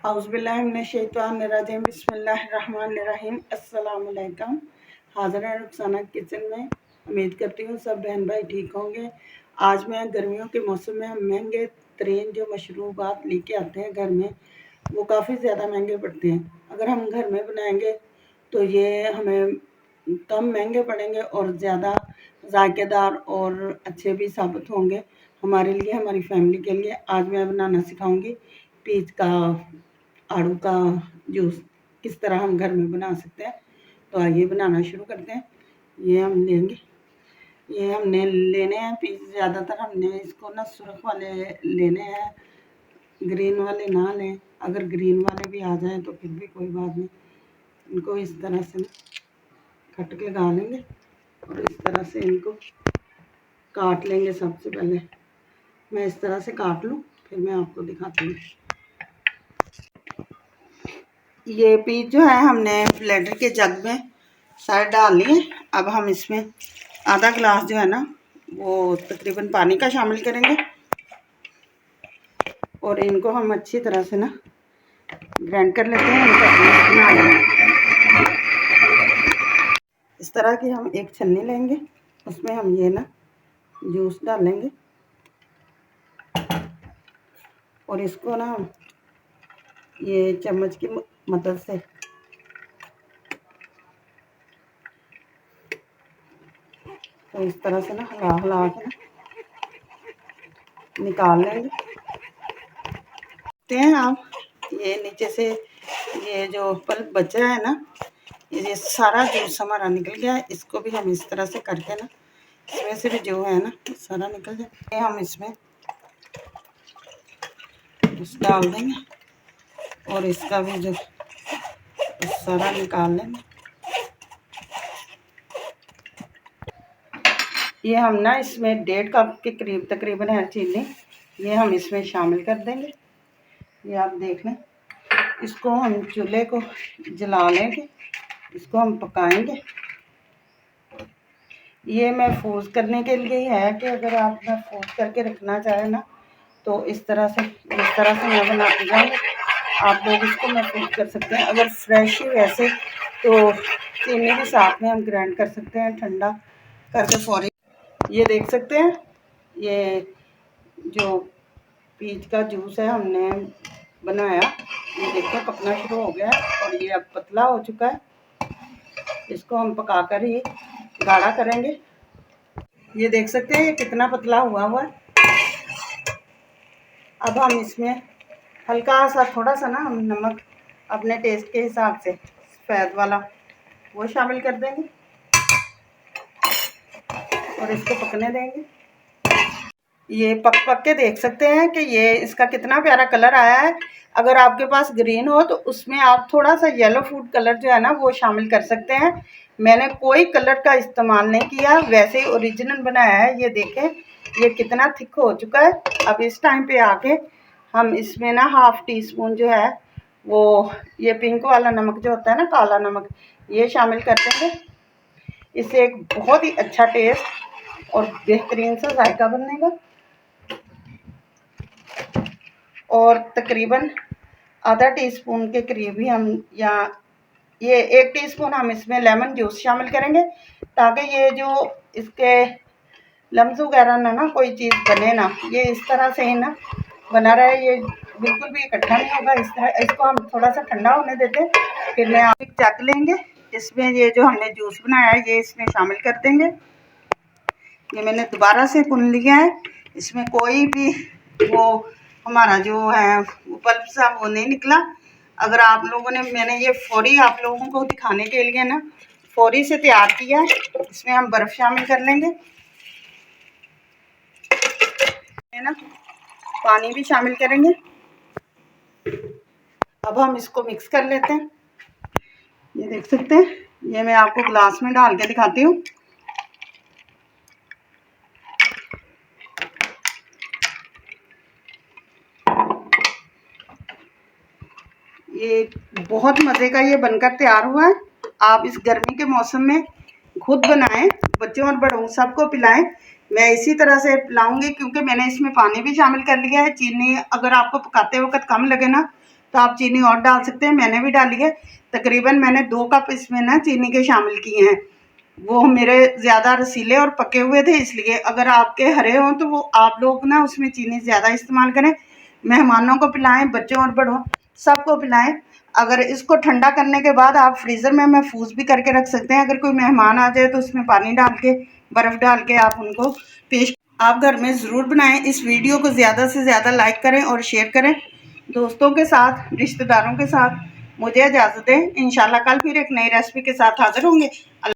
औज़ुबिल्लाहिमिनश्शैतानिर्रजीम बिस्मिल्लाहिर्रहमानिर्रहीम। अस्सलाम वालेकुम। हाज़िर है रुखसाना किचन में। उम्मीद करती हूँ सब बहन भाई ठीक होंगे। आज मैं गर्मियों के मौसम में हम महंगे तरीन जो मशरूबात लेके आते हैं घर में, वो काफ़ी ज़्यादा महंगे पड़ते हैं। अगर हम घर में बनाएंगे तो ये हमें कम महंगे पड़ेंगे और ज़्यादा जायकेदार और अच्छे भी साबित होंगे हमारे लिए, हमारी फैमिली के लिए। आज मैं बनाना सिखाऊंगी पीच का आड़ू का जूस किस तरह हम घर में बना सकते हैं। तो आइए बनाना शुरू करते हैं। ये हमने लेने हैं पीस। ज़्यादातर हमने इसको ना सुर्ख वाले लेने हैं, ग्रीन वाले ना लें। अगर ग्रीन वाले भी आ जाएं तो फिर भी कोई बात नहीं। इनको इस तरह से खटक लगा लेंगे और इस तरह से इनको काट लेंगे। सबसे पहले मैं इस तरह से काट लूँ, फिर मैं आपको दिखाती हूँ। ये पीस जो है हमने ब्लेंडर के जग में सारे डाल लिए। अब हम इसमें आधा गिलास जो है ना वो तकरीबन पानी का शामिल करेंगे और इनको हम अच्छी तरह से ना ग्राइंड कर लेते हैं। इनका जूस बना लेंगे। इस तरह की हम एक छन्नी लेंगे, उसमें हम ये ना जूस डालेंगे और इसको ना ये चम्मच की मदद से तो इस तरह से ना हिला हिला के ना निकाल लेंगे। देखते हैं आप, ये नीचे से ये जो पल्प बच रहा है ना, ये सारा जूस हमारा निकल गया है। इसको भी हम इस तरह से करके ना इसमें से भी जो है ना सारा निकल जाए। हम इसमें जूस डाल देंगे और इसका भी जो सारा निकाल लेंगे। ये हम ना इसमें 1.5 कप के करीब तकरीबन है चीनी, ये हम इसमें शामिल कर देंगे। ये आप देख लें। इसको हम चूल्हे को जला लेंगे, इसको हम पकाएंगे। ये महफूज करने के लिए है कि अगर आप महफूज करके रखना चाहें ना तो इस तरह से मैं बनाती जाऊँगी। आप लोग इसको महफूज कर सकते हैं। अगर फ्रेश ही वैसे तो चीनी के साथ में हम ग्राइंड कर सकते हैं ठंडा करके फौरी। ये देख सकते हैं, ये जो पीच का जूस है हमने बनाया, ये देखिए पकना शुरू हो गया है और ये अब पतला हो चुका है। इसको हम पकाकर ही गाढ़ा करेंगे। ये देख सकते हैं ये कितना पतला हुआ है। अब हम इसमें हल्का सा थोड़ा सा ना हम नमक अपने टेस्ट के हिसाब से सफ़ेद वाला वो शामिल कर देंगे और इसको पकने देंगे। ये पक के देख सकते हैं कि ये इसका कितना प्यारा कलर आया है। अगर आपके पास ग्रीन हो तो उसमें आप थोड़ा सा येलो फूड कलर जो है ना वो शामिल कर सकते हैं। मैंने कोई कलर का इस्तेमाल नहीं किया, वैसे ही ओरिजिनल बनाया है। ये देखें ये कितना थिक हो चुका है। अब इस टाइम पे आके हम इसमें ना 1/2 टीस्पून जो है वो ये पिंक वाला नमक जो होता है ना, काला नमक, ये शामिल कर देंगे। इससे एक बहुत ही अच्छा टेस्ट और बेहतरीन सा जायका बनेगा। और तकरीबन आधा टीस्पून के करीब ही हम या ये 1 टीस्पून हम इसमें लेमन जूस शामिल करेंगे, ताकि ये जो इसके लम्स वगैरह ना कोई चीज़ बने ना, ये इस तरह से ही ना बना रहे। ये बिल्कुल भी इकट्ठा नहीं होगा। इस तरह इसको हम थोड़ा सा ठंडा होने देते, फिर मैं आप चख लेंगे। इसमें ये जो हमने जूस बनाया है ये इसमें शामिल कर देंगे। ये मैंने दोबारा से भून लिया है। इसमें कोई भी वो हमारा जो है वो पल्प सा वो नहीं निकला। अगर आप लोगों ने, मैंने ये फौरी आप लोगों को दिखाने के लिए ना फौरी से तैयार किया है। इसमें हम बर्फ़ शामिल कर लेंगे, है ना, पानी भी शामिल करेंगे। अब हम इसको मिक्स कर लेते हैं। ये देख सकते हैं, ये मैं आपको ग्लास में डाल के दिखाती हूँ। ये बहुत मज़े का ये बनकर तैयार हुआ है। आप इस गर्मी के मौसम में खुद बनाएं, बच्चों और बड़ों सबको पिलाएं। मैं इसी तरह से पिलाऊंगी क्योंकि मैंने इसमें पानी भी शामिल कर लिया है। चीनी अगर आपको पकाते वक्त कम लगे ना तो आप चीनी और डाल सकते हैं, मैंने भी डाली है। तकरीबन मैंने 2 कप इसमें ना चीनी के शामिल किए हैं। वो मेरे ज़्यादा रसीले और पके हुए थे, इसलिए। अगर आपके हरे हों तो वो आप लोग ना उसमें चीनी ज़्यादा इस्तेमाल करें। मेहमानों को पिलाएं, बच्चों और बड़ों सबको पिलाएं। अगर इसको ठंडा करने के बाद आप फ्रीज़र में महफूज भी करके रख सकते हैं। अगर कोई मेहमान आ जाए तो उसमें पानी डाल के, बर्फ़ डाल के आप उनको पेश आप घर में ज़रूर बनाएं। इस वीडियो को ज़्यादा से ज़्यादा लाइक करें और शेयर करें दोस्तों के साथ, रिश्तेदारों के साथ। मुझे इजाज़त दें। इंशाल्लाह कल फिर एक नई रेसिपी के साथ हाज़िर होंगे।